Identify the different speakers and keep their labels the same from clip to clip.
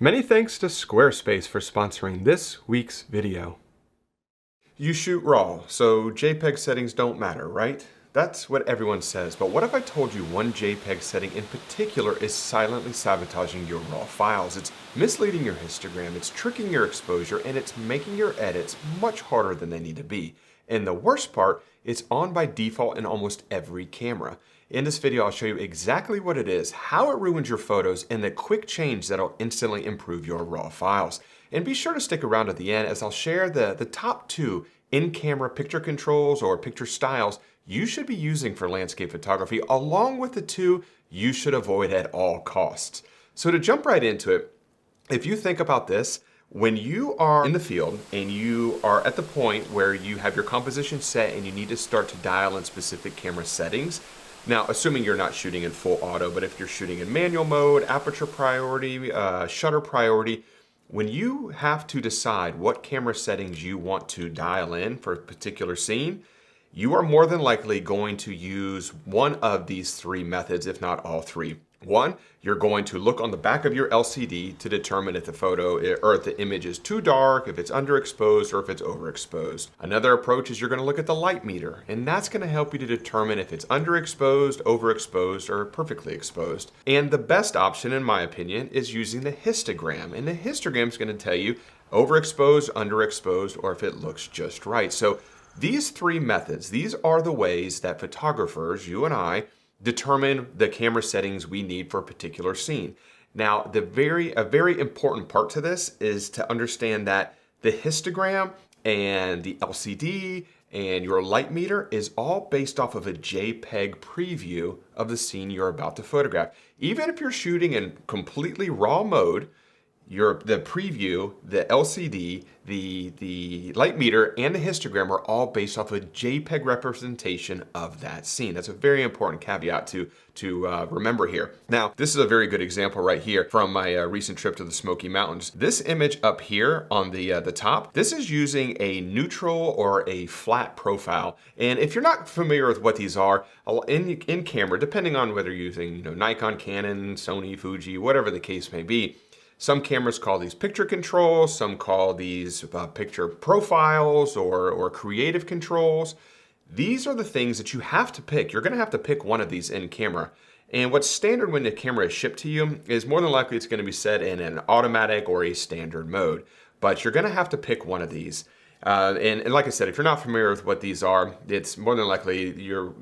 Speaker 1: Many thanks to Squarespace for sponsoring this week's video. You shoot RAW, so JPEG settings don't matter, right? That's what everyone says, but what if I told you one JPEG setting in particular is silently sabotaging your RAW files? It's misleading your histogram, it's tricking your exposure, and it's making your edits much harder than they need to be. And the worst part, it's on by default in almost every camera. In this video, I'll show you exactly what it is, how it ruins your photos, and the quick change that'll instantly improve your RAW files. And be sure to stick around at the end as I'll share the top 2 in-camera picture controls or picture styles you should be using for landscape photography, along with the 2 you should avoid at all costs. So to jump right into it, if you think about this, when you are in the field and you are at the point where you have your composition set and you need to start to dial in specific camera settings, now, assuming you're not shooting in full auto, but if you're shooting in manual mode, aperture priority, shutter priority, when you have to decide what camera settings you want to dial in for a particular scene, you are more than likely going to use one of these 3 methods, if not all 3. 1, you're going to look on the back of your LCD to determine if the photo or if the image is too dark, if it's underexposed, or if it's overexposed. Another approach is you're going to look at the light meter, and that's going to help you to determine if it's underexposed, overexposed, or perfectly exposed. And the best option, in my opinion, is using the histogram. And the histogram is going to tell you overexposed, underexposed, or if it looks just right. So these 3 methods, these are the ways that photographers, you and I, determine the camera settings we need for a particular scene. Now, a very important part to this is to understand that the histogram and the LCD and your light meter is all based off of a JPEG preview of the scene you're about to photograph. Even if you're shooting in completely raw mode, the preview, the LCD, the light meter, and the histogram are all based off a JPEG representation of that scene. That's a very important caveat to remember here. Now, this is a very good example right here from my recent trip to the Smoky Mountains. This image up here on the top, this is using a neutral or a flat profile. And if you're not familiar with what these are, in camera, depending on whether you're using Nikon, Canon, Sony, Fuji, whatever the case may be, some cameras call these picture controls, some call these picture profiles or creative controls. These are the things that you have to pick. You're gonna have to pick one of these in camera. And what's standard when the camera is shipped to you is more than likely it's gonna be set in an automatic or a standard mode. But you're gonna have to pick one of these. And like I said, if you're not familiar with what these are, it's more than likely your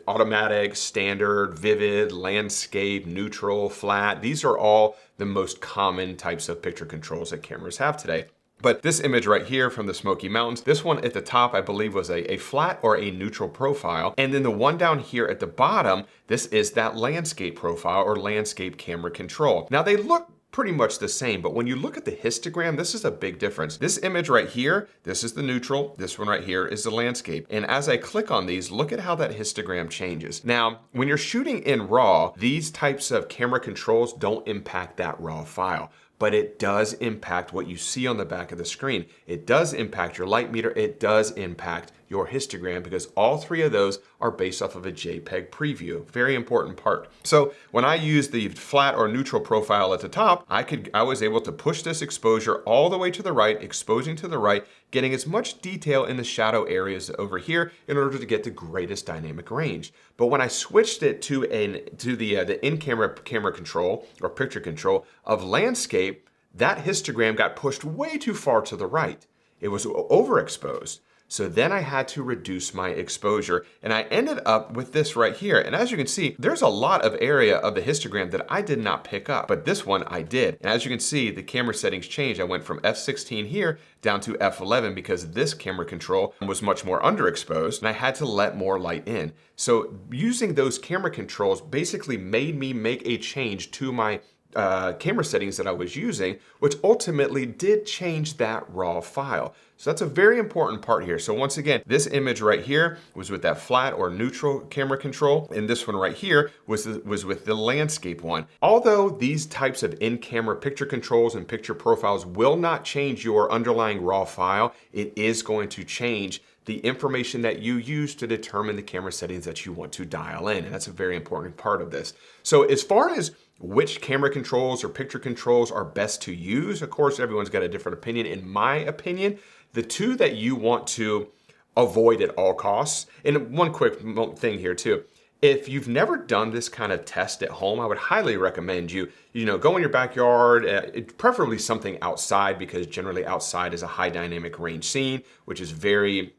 Speaker 1: automatic, standard, vivid, landscape, neutral, flat. These are all the most common types of picture controls that cameras have today. But this image right here from the Smoky Mountains, this one at the top, I believe was a flat or a neutral profile. And then the one down here at the bottom, this is that landscape profile or landscape camera control. Now they look pretty much the same, but when you look at the histogram, this is a big difference. This image right here, this is the neutral, this one right here is the landscape. And as I click on these, look at how that histogram changes. Now, when you're shooting in RAW, these types of camera controls don't impact that RAW file, but it does impact what you see on the back of the screen. It does impact your light meter, it does impact your histogram, because all 3 of those are based off of a JPEG preview. Very important part. So when I use the flat or neutral profile at the top, I was able to push this exposure all the way to the right, exposing to the right, getting as much detail in the shadow areas over here in order to get the greatest dynamic range. But when I switched it to the in-camera camera control or picture control of landscape, that histogram got pushed way too far to the right. It was overexposed. So then I had to reduce my exposure, and I ended up with this right here. And as you can see, there's a lot of area of the histogram that I did not pick up, but this one I did. And as you can see, the camera settings changed. I went from f16 here down to f11 because this camera control was much more underexposed, and I had to let more light in. So using those camera controls basically made me make a change to my camera settings that I was using, which ultimately did change that RAW file. So that's a very important part here. So once again, this image right here was with that flat or neutral camera control, and this one right here was with the landscape one. Although these types of in-camera picture controls and picture profiles will not change your underlying RAW file, it is going to change the information that you use to determine the camera settings that you want to dial in. And that's a very important part of this. So as far as which camera controls or picture controls are best to use. Of course, everyone's got a different opinion. In my opinion, the two that you want to avoid at all costs, and one quick thing here too, if you've never done this kind of test at home, I would highly recommend you go in your backyard, preferably something outside, because generally outside is a high dynamic range scene, which is very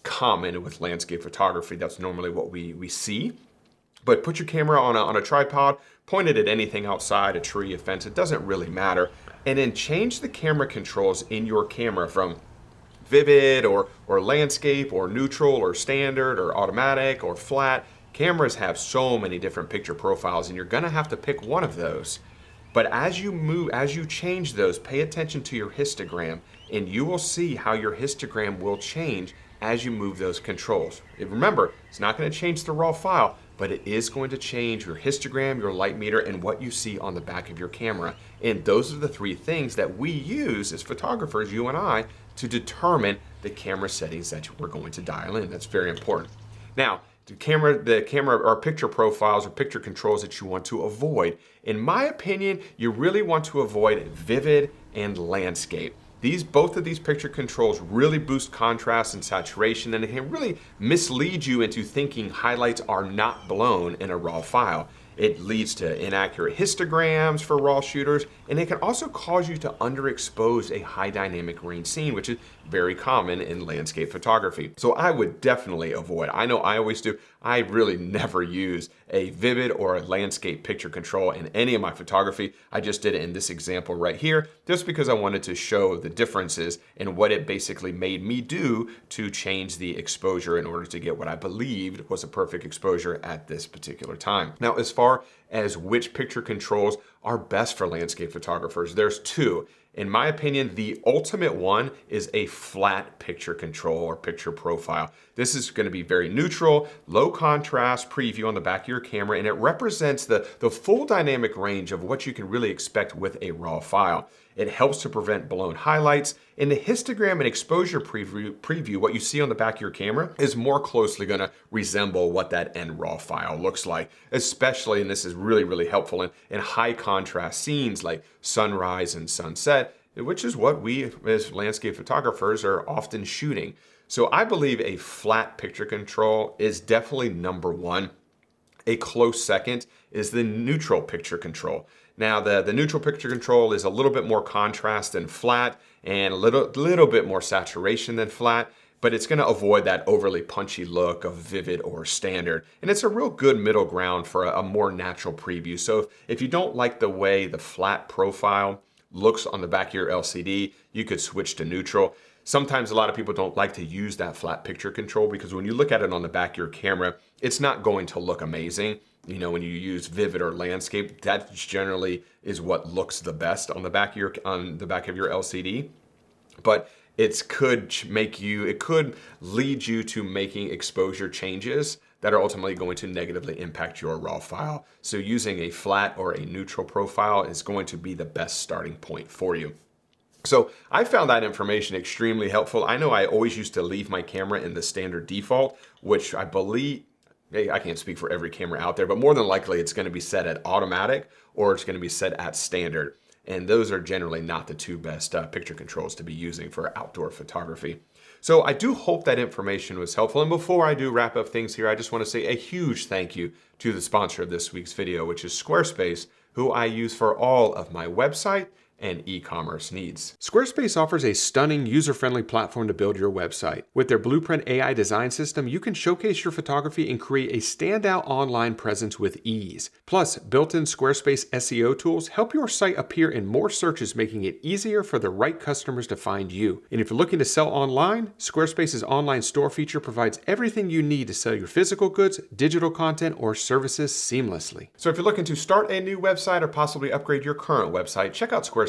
Speaker 1: common with landscape photography. That's normally what we see. But put your camera on a tripod, point it at anything outside, a tree, a fence, it doesn't really matter. And then change the camera controls in your camera from vivid or landscape or neutral or standard or automatic or flat. Cameras have so many different picture profiles, and you're gonna have to pick one of those. But as you change those, pay attention to your histogram, and you will see how your histogram will change as you move those controls. Remember, it's not gonna change the raw file, but it is going to change your histogram, your light meter, and what you see on the back of your camera. And those are the three things that we use as photographers, you and I, to determine the camera settings that we're going to dial in. That's very important. Now, the camera or picture profiles or picture controls that you want to avoid. In my opinion, you really want to avoid vivid and landscape. Both of these picture controls really boost contrast and saturation, and it can really mislead you into thinking highlights are not blown in a raw file. It leads to inaccurate histograms for raw shooters, and it can also cause you to underexpose a high dynamic range scene, which is very common in landscape photography. So I would definitely avoid. I know I always do. I really never use a vivid or a landscape picture control in any of my photography. I just did it in this example right here, just because I wanted to show the differences and what it basically made me do to change the exposure in order to get what I believed was a perfect exposure at this particular time. Now, as far as which picture controls are best for landscape photographers, there's two. In my opinion, the ultimate one is a flat picture control or picture profile. This is going to be very neutral, low contrast preview on the back of your camera, and it represents the full dynamic range of what you can really expect with a raw file. It helps to prevent blown highlights. In the histogram and exposure preview, what you see on the back of your camera is more closely going to resemble what that end raw file looks like, especially, and this is really, really helpful in high contrast scenes like sunrise and sunset, which is what we as landscape photographers are often shooting. So I believe a flat picture control is definitely number one. A close second is the neutral picture control. Now, the neutral picture control is a little bit more contrast than flat and a little bit more saturation than flat, but it's going to avoid that overly punchy look of vivid or standard. And it's a real good middle ground for a more natural preview. So if you don't like the way the flat profile looks on the back of your LCD, you could switch to neutral. Sometimes a lot of people don't like to use that flat picture control because when you look at it on the back of your camera, it's not going to look amazing. When you use vivid or landscape, that generally is what looks the best on the back of your LCD. But it could lead you to making exposure changes that are ultimately going to negatively impact your raw file. So using a flat or a neutral profile is going to be the best starting point for you. So I found that information extremely helpful. I know I always used to leave my camera in the standard default, which I believe, I can't speak for every camera out there, but more than likely it's going to be set at automatic or it's going to be set at standard. And those are generally not the two best picture controls to be using for outdoor photography. So I do hope that information was helpful. And before I do wrap up things here, I just want to say a huge thank you to the sponsor of this week's video, which is Squarespace, who I use for all of my website and e-commerce needs. Squarespace offers a stunning, user-friendly platform to build your website. With their Blueprint AI design system, you can showcase your photography and create a standout online presence with ease. Plus, built-in Squarespace SEO tools help your site appear in more searches, making it easier for the right customers to find you. And if you're looking to sell online, Squarespace's online store feature provides everything you need to sell your physical goods, digital content, or services seamlessly. So if you're looking to start a new website or possibly upgrade your current website, check out squarespace.com/Mark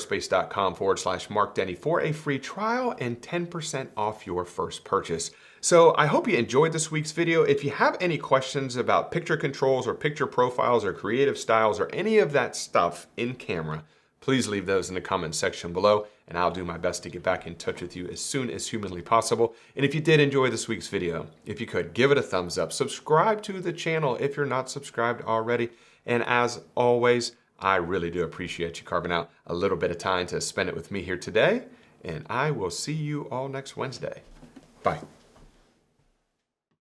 Speaker 1: Denney for a free trial and 10% off your first purchase. So I hope you enjoyed this week's video. If you have any questions about picture controls or picture profiles or creative styles or any of that stuff in camera, please leave those in the comments section below and I'll do my best to get back in touch with you as soon as humanly possible. And if you did enjoy this week's video, if you could, give it a thumbs up, subscribe to the channel if you're not subscribed already. And as always, I really do appreciate you carving out a little bit of time to spend it with me here today, and I will see you all next Wednesday. Bye.